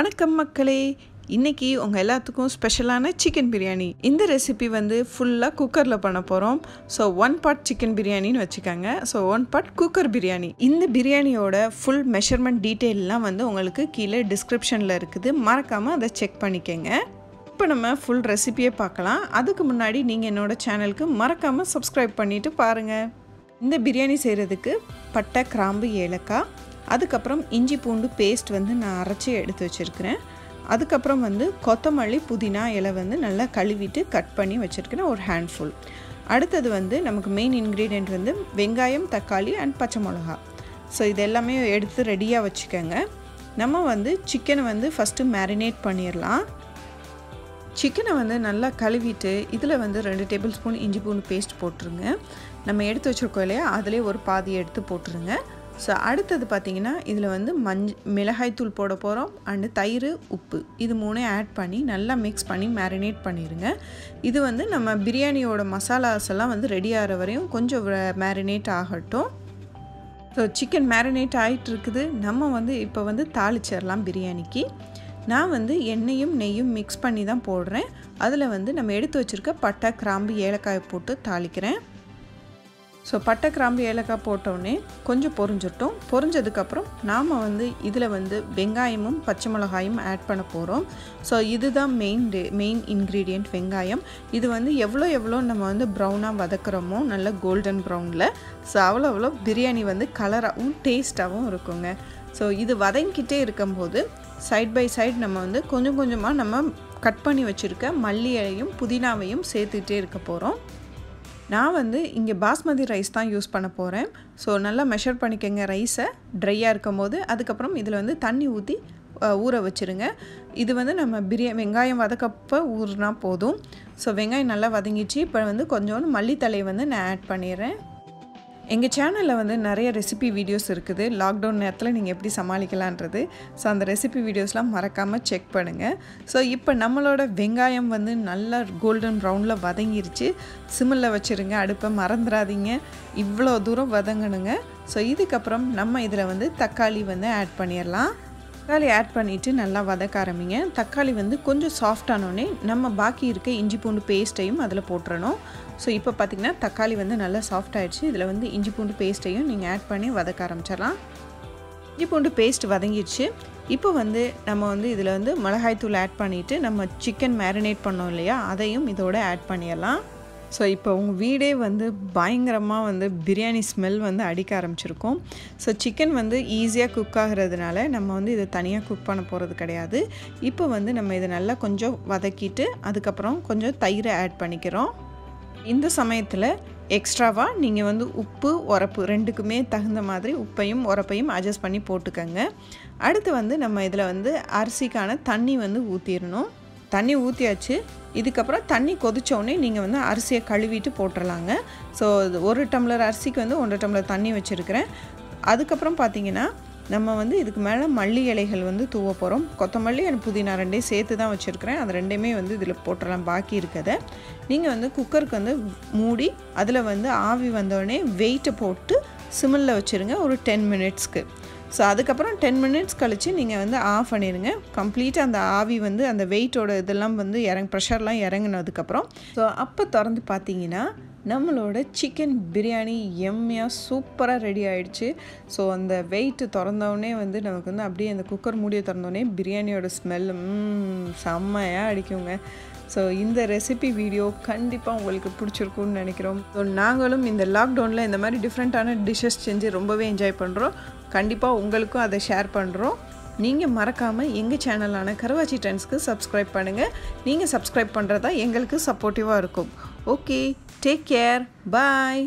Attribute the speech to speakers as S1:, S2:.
S1: வணக்கம் மக்களே, இன்னைக்கு உங்கள் எல்லாத்துக்கும் ஸ்பெஷலான சிக்கன் பிரியாணி. இந்த ரெசிபி வந்து ஃபுல்லாக குக்கரில் பண்ண போகிறோம். ஸோ 1 part சிக்கன் பிரியாணின்னு வச்சுக்கோங்க. So 1 part cooker biryani. இந்த பிரியாணியோட ஃபுல் மெஷர்மெண்ட் டீட்டெயிலெலாம் வந்து உங்களுக்கு கீழே டிஸ்கிரிப்ஷனில் இருக்குது. மறக்காமல் அதை செக் பண்ணிக்கோங்க. இப்போ நம்ம ஃபுல் ரெசிபியை பார்க்கலாம். அதுக்கு முன்னாடி நீங்கள் என்னோடய சேனலுக்கு மறக்காமல் சப்ஸ்கிரைப் பண்ணிவிட்டு பாருங்கள். இந்த பிரியாணி செய்கிறதுக்கு பட்டை, கிராம்பு, ஏலக்காய், அதுக்கப்புறம் இஞ்சி பூண்டு பேஸ்ட் வந்து நான் அரைச்சி எடுத்து வச்சுருக்கிறேன். அதுக்கப்புறம் வந்து கொத்தமல்லி, புதினா இலை வந்து நல்லா கழுவிட்டு கட் பண்ணி வச்சுருக்கிறேன், ஒரு ஹேண்ட்ஃபுல். அடுத்தது வந்து நமக்கு மெயின் இன்க்ரீடியண்ட் வந்து வெங்காயம், தக்காளி அண்ட் பச்சை மிளகா. ஸோ இது எல்லாமே எடுத்து ரெடியாக வச்சுக்கோங்க. நம்ம வந்து சிக்கனை வந்து ஃபஸ்ட்டு மேரினேட் பண்ணிடலாம். சிக்கனை வந்து நல்லா கழுவிட்டு இதில் வந்து 2 டேபிள் ஸ்பூன் இஞ்சி பூண்டு பேஸ்ட் போட்டுருங்க. நம்ம எடுத்து வச்சுருக்கோம் இல்லையா, அதிலே ஒரு பாதி எடுத்து போட்டுருங்க. ஸோ அடுத்தது பார்த்திங்கன்னா இதில் வந்து மிளகாய்த்தூள் போட போகிறோம், அண்டு தயிர், உப்பு, இது 3 ஆட் பண்ணி நல்லா மிக்ஸ் பண்ணி மேரினேட் பண்ணிடுங்க. இது வந்து நம்ம பிரியாணியோட மசாலாஸ் எல்லாம் வந்து ரெடி ஆகிற வரையும் கொஞ்சம் மேரினேட் ஆகட்டும். ஸோ சிக்கன் மேரினேட் ஆகிட்டு இருக்குது. நம்ம வந்து இப்போ வந்து தாளிச்சிடலாம் பிரியாணிக்கு. நான் வந்து எண்ணெயும் நெய்யும் மிக்ஸ் பண்ணி தான் போடுறேன். அதில் வந்து நம்ம எடுத்து வச்சுருக்க பட்டை, கிராம்பு, ஏலக்காய் போட்டு தாளிக்கிறேன். ஸோ பட்டை, கிராம்பு, ஏலக்காய் போட்டோடனே கொஞ்சம் பொரிஞ்சதுக்கப்புறம் நாம் வந்து இதில் வந்து வெங்காயமும் பச்சை மிளகாயும் ஆட் பண்ண போகிறோம். ஸோ இதுதான் மெயின் இன்க்ரீடியண்ட், வெங்காயம். இது வந்து எவ்வளோ நம்ம வந்து ப்ரௌனாக வதக்குறோமோ, நல்ல கோல்டன் ப்ரௌனில், ஸோ அவ்வளோ பிரியாணி வந்து கலராகவும் டேஸ்ட்டாகவும் இருக்குங்க. ஸோ இது வதங்கிக்கிட்டே இருக்கும்போது சைட் பை சைடு நம்ம வந்து கொஞ்சம் கொஞ்சமாக நம்ம கட் பண்ணி வச்சுருக்க மல்லி இலையும் புதினாவையும் சேர்த்துக்கிட்டே இருக்க போகிறோம். நான் வந்து இங்கே பாஸ்மதி ரைஸ் தான் யூஸ் பண்ண போகிறேன். ஸோ நல்லா மெஷர் பண்ணிக்கோங்க ரைஸை ட்ரையாக இருக்கும் போது. அதுக்கப்புறம் இதில் வந்து தண்ணி ஊற்றி ஊற வச்சுருங்க. இது வந்து நம்ம வெங்காயம் வதக்கப்போ ஊறினா போதும். ஸோ வெங்காயம் நல்லா வதங்கிச்சு. இப்போ வந்து கொஞ்சோண்டு மல்லித்தலையை வந்து நான் ஆட் பண்ணிடுறேன். எங்கள் சேனலில் வந்து நிறைய ரெசிபி வீடியோஸ் இருக்குது, லாக்டவுன் நேரத்தில் நீங்கள் எப்படி சமாளிக்கலான்றது. ஸோ அந்த ரெசிபி வீடியோஸ்லாம் மறக்காமல் செக் பண்ணுங்கள். ஸோ இப்போ நம்மளோட வெங்காயம் வந்து நல்லா கோல்டன் ப்ரௌனில் வதங்கிருச்சு. சிம்மில் வச்சுருங்க, அடுப்பை மறந்துடாதீங்க. இவ்வளோ தூரம் வதங்கணுங்க. ஸோ இதுக்கப்புறம் நம்ம இதில் வந்து தக்காளி வந்து ஆட் பண்ணிடலாம். தக்காளி ஆட் பண்ணிவிட்டு நல்லா வதக்க ஆரம்பிங்க. தக்காளி வந்து கொஞ்சம் சாஃப்டானோடனே நம்ம பாக்கி இருக்க இஞ்சி பூண்டு பேஸ்ட்டையும் அதில் போட்டுறணும். ஸோ இப்போ பார்த்திங்கன்னா தக்காளி வந்து நல்லா சாஃப்ட் ஆகிடுச்சு. இதில் வந்து இஞ்சி பூண்டு பேஸ்ட்டையும் நீங்கள் ஆட் பண்ணி வதக்க ஆரம்பிச்சிடலாம். இஞ்சி பூண்டு பேஸ்ட் வதங்கிடுச்சு. இப்போ வந்து நம்ம வந்து இதில் வந்து மிளகாய்த்தூள் ஆட் பண்ணிவிட்டு நம்ம சிக்கன் மேரினேட் பண்ணோம் இல்லையா, அதையும் இதோட ஆட் பண்ணிடலாம். ஸோ இப்போ உங்கள் வீடே வந்து பயங்கரமாக வந்து பிரியாணி ஸ்மெல் வந்து அடிக்க ஆரம்பிச்சிருக்கும். ஸோ சிக்கன் வந்து ஈஸியாக குக் ஆகிறதுனால நம்ம வந்து இதை தனியாக குக் பண்ண போகிறது கிடையாது. இப்போ வந்து நம்ம இதை நல்லா கொஞ்சம் வதக்கிட்டு அதுக்கப்புறம் கொஞ்சம் தயிரை ஆட் பண்ணிக்கிறோம். இந்த சமயத்தில் எக்ஸ்ட்ராவாக நீங்கள் வந்து உப்பு, உரப்பு ரெண்டுக்குமே தகுந்த மாதிரி உப்பையும் உரப்பையும் அட்ஜஸ்ட் பண்ணி போட்டுக்கோங்க. அடுத்து வந்து நம்ம இதில் வந்து அரிசிக்கான தண்ணி வந்து ஊற்றிடணும். தண்ணி ஊற்றியாச்சு. இதுக்கப்புறம் தண்ணி கொதித்தோடனே நீங்கள் வந்து அரிசியை கழுவிட்டு போட்டுடலாங்க. ஸோ 1 டம்ளர் அரிசிக்கு வந்து 1 டம்ளர் தண்ணி வச்சுருக்கிறேன். அதுக்கப்புறம் பார்த்திங்கன்னா நம்ம வந்து இதுக்கு மேலே மல்லி இலைகள் வந்து தூவ போகிறோம். கொத்தமல்லி அண்ட் புதினா 2 சேர்த்து தான் வச்சுருக்கிறேன். அது 2மே வந்து இதில் போட்டுடலாம். பாக்கி இருக்கதை நீங்கள் வந்து குக்கருக்கு வந்து மூடி அதில் வந்து ஆவி வந்தோடனே வெயிட்டை போட்டு சிம்மில் வச்சுருங்க ஒரு 10 மினிட்ஸ்க்கு. ஸோ அதுக்கப்புறம் 10 மினிட்ஸ் கழித்து நீங்கள் வந்து ஆஃப் பண்ணிடுங்க. கம்ப்ளீட்டாக அந்த ஆவி வந்து அந்த வெயிட்டோட இதெல்லாம் வந்து ப்ரெஷர்லாம் இறங்கினதுக்கப்புறம் ஸோ அப்போ திறந்து பார்த்தீங்கன்னா நம்மளோட சிக்கன் பிரியாணி எம்மையாக சூப்பராக ரெடி ஆகிடுச்சு. ஸோ அந்த வெயிட்டு திறந்தோடனே வந்து நமக்கு வந்து அப்படியே அந்த குக்கர் மூடியை திறந்தோடனே பிரியாணியோட ஸ்மெல் செம்மையாக அடிக்குங்க. ஸோ இந்த ரெசிபி வீடியோ கண்டிப்பாக உங்களுக்கு பிடிச்சிருக்குன்னு நினைக்கிறோம். ஸோ நாங்களும் இந்த லாக்டவுனில் இந்த மாதிரி டிஃப்ரெண்ட்டான டிஷ்ஷஸ் செஞ்சு ரொம்பவே என்ஜாய் பண்ணுறோம். கண்டிப்பாக உங்களுக்கும் அதை ஷேர் பண்ணுறோம். நீங்கள் மறக்காமல் எங்கள் சேனலான கருவாச்சி ட்ரெண்ட்ஸ்க்கு சப்ஸ்கிரைப் பண்ணுங்கள். நீங்கள் சப்ஸ்கிரைப் பண்ணுறதா எங்களுக்கு சப்போர்ட்டிவாக இருக்கும். ஓகே, டேக் கேர், பாய்.